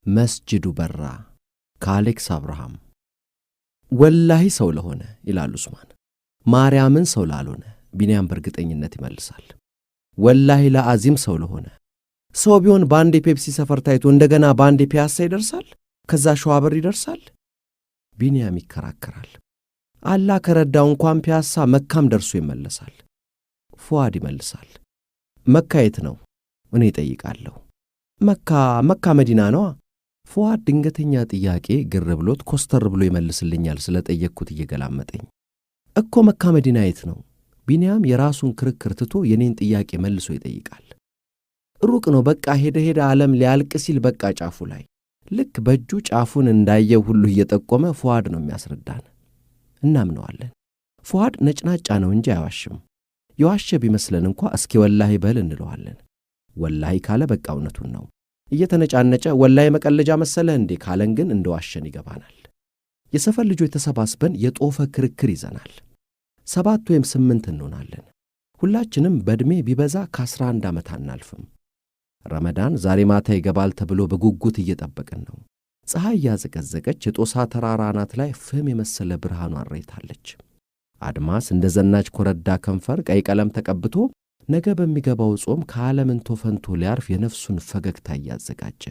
መስጂዱ በራ ከአሌክስ አብርሃም ወላሂ ሰው ለሆነ ይላል ኡስማን ማርያምን ሰው ላልሆነ ቢንያም በርግጠኝነት ይመልሳል ወላሂ ለአዚም ሰው ለሆነ ሰው ቢሆን ባንዴ ፔፕሲ ሰፈር ታይቶ እንደገና ባንዴ ፒያሳ ይደርሳል ከዛ ሸዋበር ይደርሳል ቢንያም ይከራከራል አላህ ከረዳው እንኳን ፒያሳ መካም ደርሶ ይመለሳል ፉአድ ይመልሳል መካ የት ነው እኔ ጠይቃለሁ መካ መዲና ነው ፉአድ ድንገተኛ ጥያቄ ግር ብሎት ኮስተር ብሎ ይመልስልኛል ስለጠየቅኩት እየገላመጠኝ እኮ መካ መዲና የት ነው ቢንያም የራሱን ክርክር ትቶ የኔን ጥያቄ መልሶ ይጠይቃል ሩቅ ነው በቃ ሄደ ዓለም ሊያልቅ ሲል በቃ ጫፉ ላይ ልክ በእጁ ጫፉን እንዳየው ሁሉ እየጠቆመ ፉአድ ነው የሚያስረዳን እናምነዋለን ፉአድ ነጭናጫ ነው እንጂ አይዋሽም የዋሸ ቢመስለን እንኳን እስኪ ወላሂ በል እንለዋለን ወላሂ ካለ በቃ እውነቱን ነው እየተነጫነጨ ወላሂ መቀለጃ መሰለ እንዴ ካለን ግን እንደዋሸን ይገባናል የሰፈር ልጆች ተሰባስበን የጦፈ ክርክር ይዘናል 7 ወይም 8 እንሆናለን ሁላችንም በእድሜ ቢበዛ ከ11 ዓመት አናልፍም ረመዳን ዛሬ ማታ ይገባል ተብሎ በጉጉት እየጠበቅን ነው ፀሐይ ያዘቀዘቀች የጦሳ ተራራ አናት ላይ ፍም የመሰለ ብርሃኗን ረይታለች አድማስ እንደ ዘናች ኮረዳ ከንፈር ቀይ ቀለም ተቀብቶ ነገ በሚገባው ጾም ከዓለምን ተፈንቶ ሊያርፍ የነፍሱን ፈገግታ ያዘጋጀ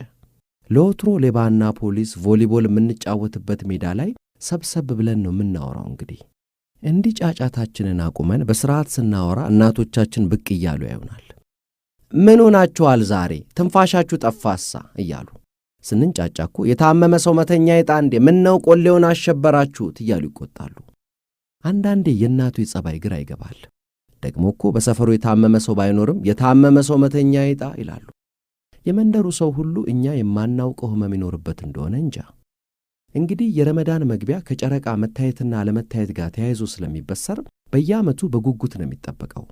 ለወትሮ ሌባና ፖሊስ ቮሊቦል የምንጫወትበት ሜዳ ላይ ሰብሰብ ብለን ነው የምናወራው እንግዲህ እንዲህ ጫጫታችንን አቁመን በስርዓት ስናወራ እናቶቻችን ብቅ እያሉ ያዩናል ምን ሆናችኋል ዛሬ ትንፋሻችሁ ጠፋሳ እያሉ ስንንጫጫኩ የታመመ ሰው መተኛ ይጣንዴ ምን ነው ቆሌውን አሸበራችሁት እያሉ ይቆጣሉ አንዳንዴ የእናቱ የጸባይ ግራ ይገባል ደግሞ እኮ በሰፈሩ የታመመ ሰው ባይኖርም የታመመ ሰው መተኛ ይጣ ይላሉ የመንደሩ ሰው ሁሉ እኛ የማናውቀው ህመም ይኖርበት እንደሆነ እንጃ እንግዲህ የረመዳን መግቢያ ከጨረቃ መታየትና ለመታየት ጋር ተያይዞ ስለሚበሰር በየዓመቱ በጉጉት ነው የሚጠበቀው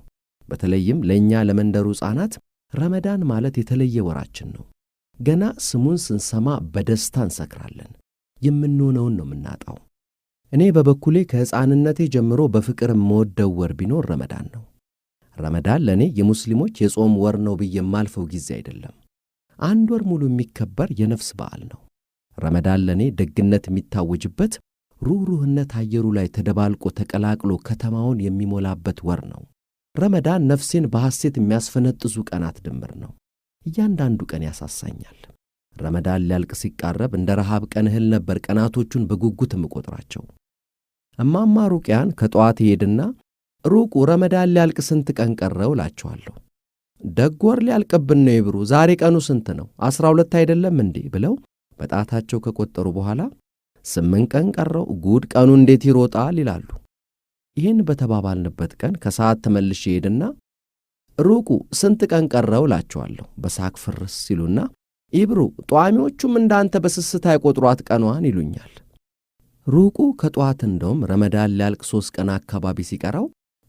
በተለይም ለኛ ለመንደሩ ሕፃናት ረመዳን ማለት የተለየ ወራችን ነው ገና ስሙን ስንሰማ በደስታ እንሰክራለን የምንሆነውን ነው የምናጣው እኔ በበኩሌ ከሕፃንነቴ ጀምሮ በፍቅር የምወደው ወር ቢኖር ረመዳን ነው ረመዳን ለኔ የሙስሊሞች የጾም ወር ነው ብዬ የማልፈው ጊዜ አይደለም አንድ ወር ሙሉ የሚከበር የነፍስ በዓል ነው ረመዳን ለኔ ደግነት የሚታወጅበት ሩህሩህነት አየሩ ላይ ተደባልቆ ተቀላቅሎ ከተማውን የሚሞላበት ወር ነው ረመዳን ነፍሴን በሐሴት የሚያስፈነጥዙ ቀናት ድምር ነው እያንዳንዱ ቀን ያሳሳኛል ረመዳን ሊያልቅ ሲቃረብ እንደ ረሃብ ቀን እህል ነበር ቀናቶቹን በጉጉት የምቆጥራቸው እማማ ሩቅያን ከጠዋት ሄድና ሩቁ ረመዳን ሊያልቅ ስንት ቀን ቀረው እላቸዋለሁ ደግ ወር ሊያልቅብን ነው ይብሩ ዛሬ ቀኑ ስንት ነው 12 አይደለም እንዴ ብለው በጣታቸው ከቆጠሩ በኋላ 8 ቀን ቀረው ጉድ ቀኑ እንዴት ይሮጣል ይላሉ ይህን በተባባልንበት ቀን ከሰዓት ተመልሼ ሄድና ሩቁ ስንት ቀን ቀረው እላቸዋለሁ በሳቅ ፍርስ ሲሉና ይብሩ ጧሚዎቹም እንዳንተ በስስት አይቆጥሯት ቀኗን ይሉኛል ሩቁ ከጧት እንደውም ረመዳን ሊያልቅ 3 ቀን አካባቢ ሲቀራው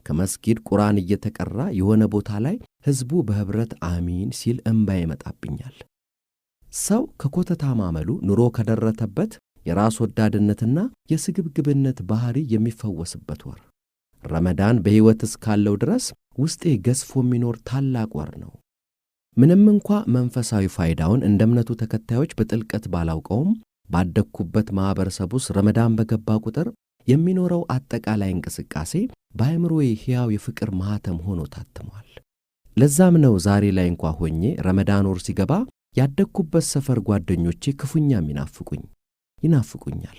ከመስጊድ ቁርአን እየተቀራ የሆነ ቦታ ላይ ህዝቡ በህብረት አሚን ሲል እንባ ይመጣብኛል ሰው ከኮተታ ማመሉ ኑሮ ከደረተበት የራስ ወዳድነትና የስግብግብነት ባህሪ የሚፈወስበት ወር ረመዳን በህይወት እስካለው ድረስ ውስጤ ገዝፎ የሚኖር ታላቅ ወር ነው ምንም እንኳን መንፈሳዊ ፋይዳውን እንደ እምነቱ ተከታዮች በጥልቀት ባላውቀውም ባደኩበት ማህበረሰብ ውስጥ ረመዳን በገባ ቁጥር የሚኖረው አጠቃላይ እንቅስቃሴ በአእምሮዬ ሕያው የፍቅር ማህተም ሆኖ ታትሟል ለዛም ነው ዛሬ ላይ እንኳን ሆኜ ረመዳን ወር ሲገባ ያደኩበት ሰፈር ጓደኞቼ ክፉኛ ይናፍቁኛል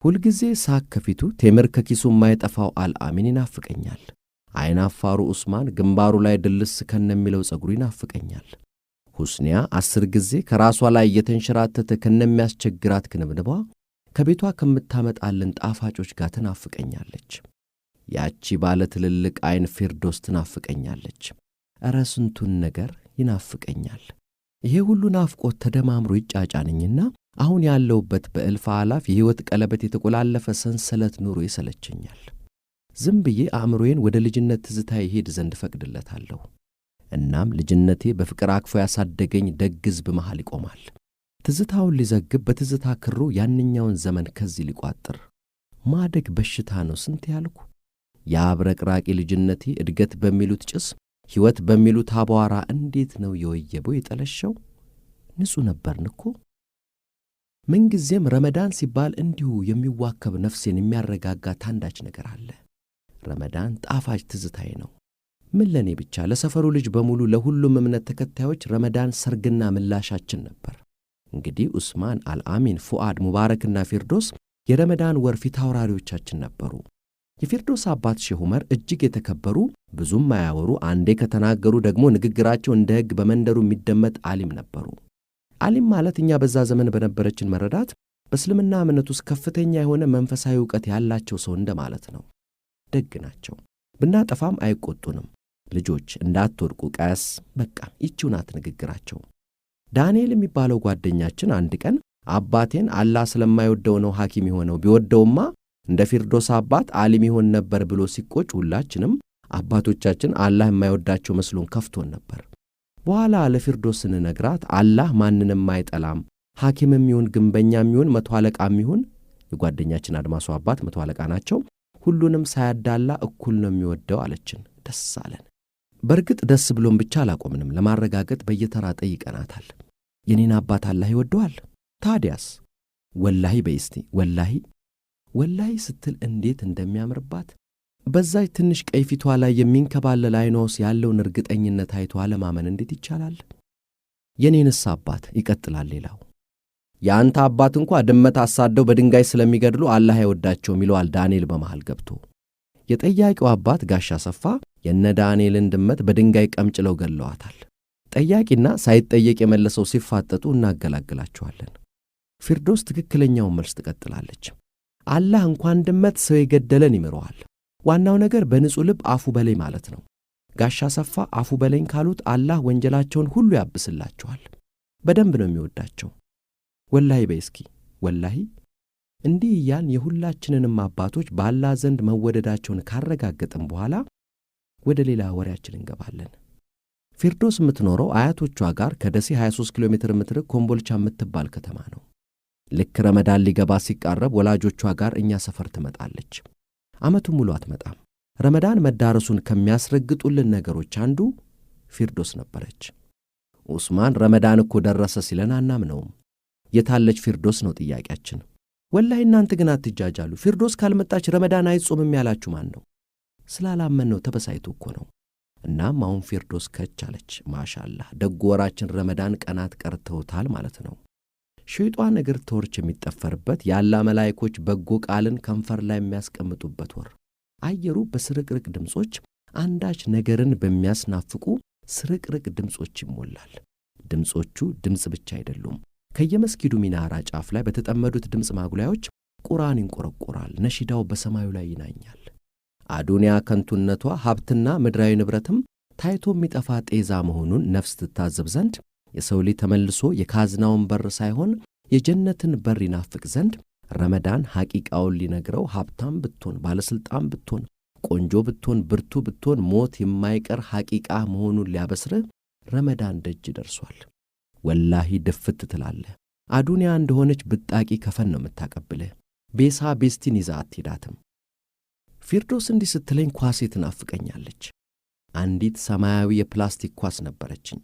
ሁልጊዜ ሳቅ ከፊቱ ቴምር ከኪሱ የማይጠፋው አልአሚን ይናፍቀኛል አይናፋሩ ኡስማን ግንባሩ ላይ ድልስ ከነሚለው ጸጉሩ ይናፍቀኛል ሁስኒያ 10 ጊዜ ከራሷ ላይ የተንሸራተተ ከነሚያስቸግራት ክንብንቧ ከቤቷ ከምታመጣልን ጣፋጮች ጋር ትናፍቀኛለች ያቺ ባለ ትልልቅ አይን ፊርዶስ ትናፍቀኛለች እረ ስንቱን ነገር ይናፍቀኛል ይሄ ሁሉ ናፍቆት ተደማምሮ ይጫጫንኝና አሁን ያለውበት በእልፍ አላፍ የህይወት ቀለበት የተቆላለፈ ሰንሰለት ኑሮ ይሰለቸኛል ዝም ብዬ አእምሮዬን ወደ ልጅነት ትዝታ ይሄድ ዘንድ ፈቅድለታለሁ እናም ልጅነቴ በፍቅር አቅፎ ያሳደገኝ ደግ ሕዝብ መሃል ይቆማል ትዝታውን ሊዘግብ በትዝታ ክሩ ያንኛውን ዘመን ከዚህ ሊቋጥር ማደግ በሽታ ነው ስንት ያልኩ ያብረቅራቂ ልጅነቴ እድገት በሚሉት ጭስ ሕይወት በሚሉት አቧራ እንዴት ነው የወየበው የጠለሸው ንጹህ ነበርን እኮ ምንጊዜም ረመዳን ሲባል እንዲሁ የሚዋከብ ነፍሴን የሚያረጋጋ አንዳች ነገር አለ። ረመዳን ጣፋጭ ትዝታዬ ነው። ምን ለኔ ብቻ፣ ለሰፈሩ ልጅ በሙሉ፣ ለሁሉም እምነት ተከታዮች ረመዳን ሰርግና ምላሻችን ነበር። እንግዲህ ዑስማን፣ አልአሚን፣ ፉአድ፣ ሙባረክና ፊርዶስ የረመዳን ወር ፊት አውራሪዎቻችን ነበሩ። የፊርዶስ አባት ሼህ ዑመር እጅግ የተከበሩ፣ ብዙም ማያወሩ፣ አንዴ ከተናገሩ ደግሞ ንግግራቸው እንደ ሕግ በመንደሩ የሚደመጥ ዓሊም ነበሩ። ዓሊም ማለት እኛ በዛ ዘመን በነበረችን መረዳት በእስልምና እምነት ውስጥ ከፍተኛ የሆነ መንፈሳዊ ዕውቀት ያላቸው ሰው እንደማለት ነው። ደግ ናቸው። ብናጠፋም አይቆጡንም። ልጆች እንዳትወድቁ ቀስ፣ በቃ ይቺው ናት ንግግራቸው። ዳንኤል የሚባለው ጓደኛችን አንድ ቀን አባቴን አላህ ስለማይወደው ነው ሐኪም የሆነው፣ ቢወደውማ እንደ ፊርዶስ አባት ዓሊም ይሆን ነበር ብሎ ሲቆጭ ሁላችንም አባቶቻችን አላህ የማይወዳቸው መስሎን ከፍቶን ነበር። በኋላ ለፊርዶስ ስንነግራት አላህ ማንንም አይጠላም፣ ሐኪምም ይሁን ግንበኛም ይሁን መቶ አለቃም ይሁን፣ የጓደኛችን አድማሱ አባት መቶ አለቃ ናቸው፣ ሁሉንም ሳያዳላ እኩል ነው የሚወደው አለችን። ደስ አለን። በርግጥ ደስ ብሎን ብቻ አላቆምንም። ለማረጋገጥ በየተራ ጠይቀናታል። የኔን አባት አላህ ይወደዋል? ታዲያስ? ወላሂ በይስቲ ወላሂ ስትል እንዴት እንደሚያምርባት! በዛች ትንሽ ቀይ ፊቷ ላይ የሚንከባለል ዓይኗ ውስጥ ያለውን እርግጠኝነት አይቶ አለማመን እንዴት ይቻላል? የኔንስ አባት ይቀጥላል ሌላው። የአንተ አባት እንኳ ድመት አሳደው በድንጋይ ስለሚገድሉ አላህ አይወዳቸውም ይለዋል ዳንኤል በመሃል ገብቶ። የጠያቂው አባት ጋሻ ሰፋ የነ ዳንኤልን ድመት በድንጋይ ቀምጭለው ገለዋታል። ጠያቂና ሳይጠየቅ የመለሰው ሲፋጠጡ እናገላግላቸዋለን። ፊርዶስ ትክክለኛውን መልስ ትቀጥላለች። አላህ እንኳን ድመት ሰው የገደለን ይምረዋል። ዋናው ነገር በንጹሕ ልብ አፉ በለኝ ማለት ነው። ጋሻ ሰፋ አፉ በለኝ ካሉት አላህ ወንጀላቸውን ሁሉ ያብስላቸዋል። በደንብ ነው የሚወዳቸው። ወላሂ በይስኪ ወላሂ። እንዲህ እያልን የሁላችንንም አባቶች በአላህ ዘንድ መወደዳቸውን ካረጋገጥን በኋላ ወደ ሌላ ወሬያችን እንገባለን። ፊርዶስ የምትኖረው አያቶቿ ጋር ከደሴ 23 ኪሎ ሜትር የምትርቅ ኮምቦልቻ የምትባል ከተማ ነው። ልክ ረመዳን ሊገባ ሲቃረብ ወላጆቿ ጋር እኛ ሰፈር ትመጣለች። ዓመቱን ሙሉ አትመጣም። ረመዳን መዳረሱን ከሚያስረግጡልን ነገሮች አንዱ ፊርዶስ ነበረች። ዑስማን ረመዳን እኮ ደረሰ ሲለን አናምነውም። የታለች ፊርዶስ ነው ጥያቄያችን። ወላሂ እናንተ ግን አትጃጃሉ፣ ፊርዶስ ካልመጣች ረመዳን አይጾምም ያላችሁ ማን ነው? ስላላመን ነው፣ ተበሳይቶ እኮ ነው። እናም አሁን ፊርዶስ ከች አለች። ማሻአላህ ደግ ወራችን ረመዳን ቀናት ቀርተውታል ማለት ነው። ሸይጣን እግር ተወርች የሚጠፈርበት፣ የአላህ መላእክቶች በጎ ቃልን ከንፈር ላይ የሚያስቀምጡበት ወር። አየሩ በስርቅርቅ ድምጾች፣ አንዳች ነገርን በሚያስናፍቁ ስርቅርቅ ድምጾች ይሞላል። ድምጾቹ ድምጽ ብቻ አይደሉም። ከየመስጊዱ ሚናራ ጫፍ ላይ በተጠመዱት ድምጽ ማጉላዮች ቁርአን ይንቆረቆራል። ነሺዳው በሰማዩ ላይ ይናኛል። አዱንያ ከንቱነቷ ሀብትና ምድራዊ ንብረትም ታይቶ የሚጠፋ ጤዛ መሆኑን ነፍስ ትታዘብ ዘንድ የሰው ልጅ ተመልሶ የካዝናውን በር ሳይሆን የጀነትን በር ይናፍቅ ዘንድ ረመዳን ሐቂቃውን ሊነግረው ሀብታም ብትሆን፣ ባለሥልጣን ብትሆን፣ ቆንጆ ብትሆን፣ ብርቱ ብትሆን ሞት የማይቀር ሐቂቃ መሆኑን ሊያበስርህ ረመዳን ደጅ ደርሷል። ወላሂ ድፍት ትላለህ። አዱንያ እንደሆነች ብጣቂ ከፈን ነው የምታቀብልህ። ቤሳ ቤስቲን ይዛ አትሄዳትም። ፊርዶስ እንዲህ ስትለኝ ኳሴ ትናፍቀኛለች። አንዲት ሰማያዊ የፕላስቲክ ኳስ ነበረችኝ።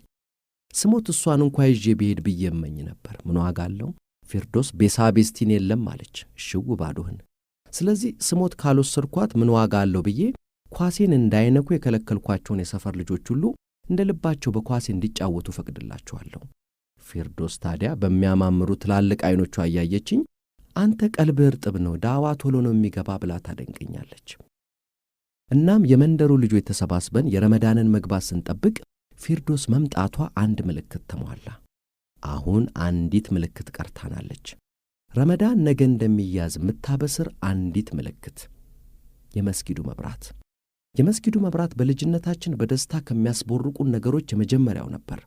ስሞት እሷን እንኳ ይዤ ብሄድ ብዬ እመኝ ነበር። ምን ዋጋ አለው? ፊርዶስ ቤሳ ቤስቲን የለም አለች። ሽው ባዶህን። ስለዚህ ስሞት ካልወሰድኳት ምን ዋጋ አለው ብዬ ኳሴን እንዳይነኩ የከለከልኳቸውን የሰፈር ልጆች ሁሉ እንደ ልባቸው በኳሴ እንዲጫወቱ ፈቅድላቸዋለሁ። ፊርዶስ ታዲያ በሚያማምሩ ትላልቅ ዓይኖቿ እያየችኝ አንተ ቀልብህ እርጥብ ነው፣ ዳዋ ቶሎ ነው የሚገባ ብላ ታደንቀኛለች። እናም የመንደሩ ልጆች ተሰባስበን የረመዳንን መግባት ስንጠብቅ ፊርዶስ መምጣቷ አንድ ምልክት ተሟላ። አሁን አንዲት ምልክት ቀርታናለች። ረመዳን ነገ እንደሚያዝ የምታበስር አንዲት ምልክት፣ የመስጊዱ መብራት። የመስጊዱ መብራት በልጅነታችን በደስታ ከሚያስቦርቁን ነገሮች የመጀመሪያው ነበር።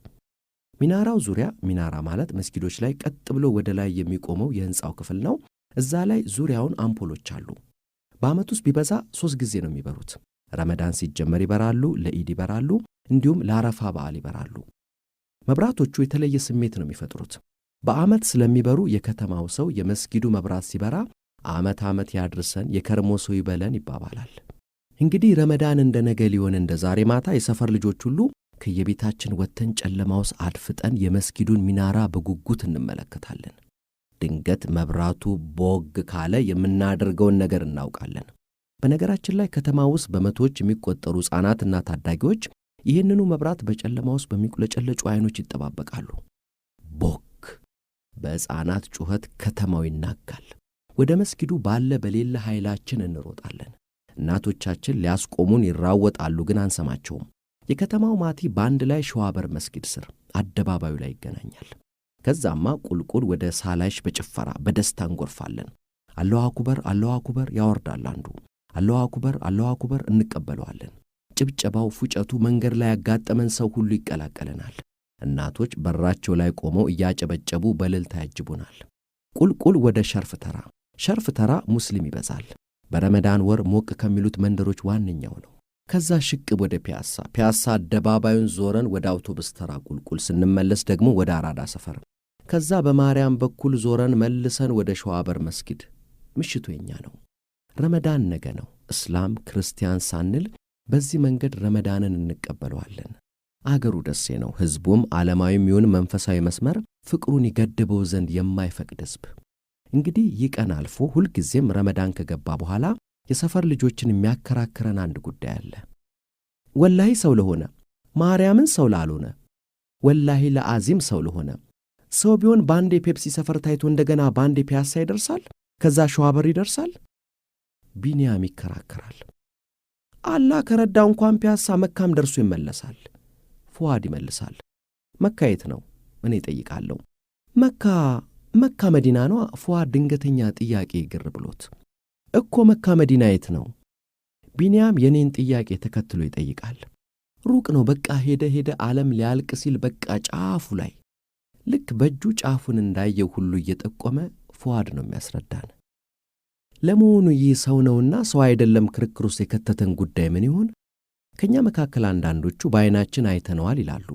ሚናራው ዙሪያ፣ ሚናራ ማለት መስጊዶች ላይ ቀጥ ብሎ ወደ ላይ የሚቆመው የሕንፃው ክፍል ነው። እዛ ላይ ዙሪያውን አምፖሎች አሉ። በዓመት ውስጥ ቢበዛ 3 ጊዜ ነው የሚበሩት። ረመዳን ሲጀመር ይበራሉ፣ ለኢድ ይበራሉ፣ እንዲሁም ለአረፋ በዓል ይበራሉ። መብራቶቹ የተለየ ስሜት ነው የሚፈጥሩት። በዓመት ስለሚበሩ የከተማው ሰው የመስጊዱ መብራት ሲበራ ዓመት ዓመት ያድርሰን የከርሞ ሰው ይበለን ይባባላል። እንግዲህ ረመዳን እንደ ነገ ሊሆን እንደ ዛሬ ማታ የሰፈር ልጆች ሁሉ ከየቤታችን ወጥተን ጨለማ ውስጥ አድፍጠን የመስጊዱን ሚናራ በጉጉት እንመለከታለን። ድንገት መብራቱ ቦግ ካለ የምናደርገውን ነገር እናውቃለን። በነገራችን ላይ ከተማ ውስጥ በመቶዎች የሚቆጠሩ ሕፃናትና ታዳጊዎች ይህንኑ መብራት በጨለማ ውስጥ በሚቁለጨለጩ ዓይኖች ይጠባበቃሉ። ቦግ! በሕፃናት ጩኸት ከተማው ይናጋል። ወደ መስጊዱ ባለ በሌለ ኃይላችን እንሮጣለን። እናቶቻችን ሊያስቆሙን ይራወጣሉ፣ ግን አንሰማቸውም። የከተማው ማቲ በአንድ ላይ ሸዋበር መስጊድ ስር አደባባዩ ላይ ይገናኛል። ከዛማ ቁልቁል ወደ ሳላሽ በጭፈራ በደስታ እንጎርፋለን። አላሁ አክበር አላሁ አክበር ያወርዳል አንዱ። አላሁ አክበር አላሁ አክበር እንቀበለዋለን። ጭብጨባው፣ ፉጨቱ፣ መንገድ ላይ ያጋጠመን ሰው ሁሉ ይቀላቀለናል። እናቶች በራቸው ላይ ቆመው እያጨበጨቡ በእልልታ ያጅቡናል። ቁልቁል ወደ ሸርፍ ተራ። ሸርፍ ተራ ሙስሊም ይበዛል። በረመዳን ወር ሞቅ ከሚሉት መንደሮች ዋነኛው ነው። ከዛ ሽቅብ ወደ ፒያሳ አደባባዩን ዞረን ወደ አውቶቡስ ተራ ቁልቁል ስንመለስ ደግሞ ወደ አራዳ ሰፈር። ከዛ በማርያም በኩል ዞረን መልሰን ወደ ሸዋበር መስጊድ። ምሽቱ የኛ ነው። ረመዳን ነገ ነው። እስላም ክርስቲያን ሳንል በዚህ መንገድ ረመዳንን እንቀበለዋለን። አገሩ ደሴ ነው። ሕዝቡም ዓለማዊም ይሁን መንፈሳዊ መስመር ፍቅሩን ይገድበው ዘንድ የማይፈቅድ ሕዝብ። እንግዲህ ይህ ቀን አልፎ ሁልጊዜም ረመዳን ከገባ በኋላ የሰፈር ልጆችን የሚያከራክረን አንድ ጉዳይ አለ። ወላሂ ሰው ለሆነ፣ ማርያምን ሰው ላልሆነ፣ ወላሂ ለአዚም ሰው ለሆነ ሰው ቢሆን በአንዴ ፔፕሲ ሰፈር ታይቶ እንደገና በአንዴ ፒያሳ ይደርሳል፣ ከዛ ሸዋበር ይደርሳል። ቢንያም ይከራከራል። አላህ ከረዳው እንኳን ፒያሳ መካም ደርሶ ይመለሳል። ፉአድ ይመልሳል። መካ የት ነው? እኔ ጠይቃለሁ። መካ መዲና ነው። ፉአድ ድንገተኛ ጥያቄ ግር ብሎት እኮ መካ መዲና የት ነው? ቢንያም የኔን ጥያቄ ተከትሎ ይጠይቃል። ሩቅ ነው። በቃ ሄደ ዓለም ሊያልቅ ሲል በቃ ጫፉ ላይ። ልክ በእጁ ጫፉን እንዳየው ሁሉ እየጠቆመ ፉአድ ነው የሚያስረዳን። ለመሆኑ ይህ ሰው ነውና ሰው አይደለም ክርክር ውስጥ የከተተን ጉዳይ ምን ይሆን? ከኛ መካከል አንዳንዶቹ በዓይናችን አይተነዋል ይላሉ።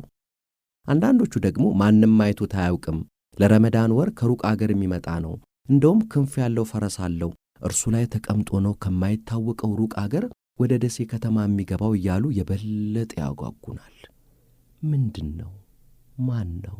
አንዳንዶቹ ደግሞ ማንም አይቶት አያውቅም፣ ለረመዳን ወር ከሩቅ አገር የሚመጣ ነው፣ እንደውም ክንፍ ያለው ፈረስ አለው፣ እርሱ ላይ ተቀምጦ ነው ከማይታወቀው ሩቅ አገር ወደ ደሴ ከተማ የሚገባው እያሉ የበለጠ ያጓጉናል። ምንድን ነው? ማን ነው?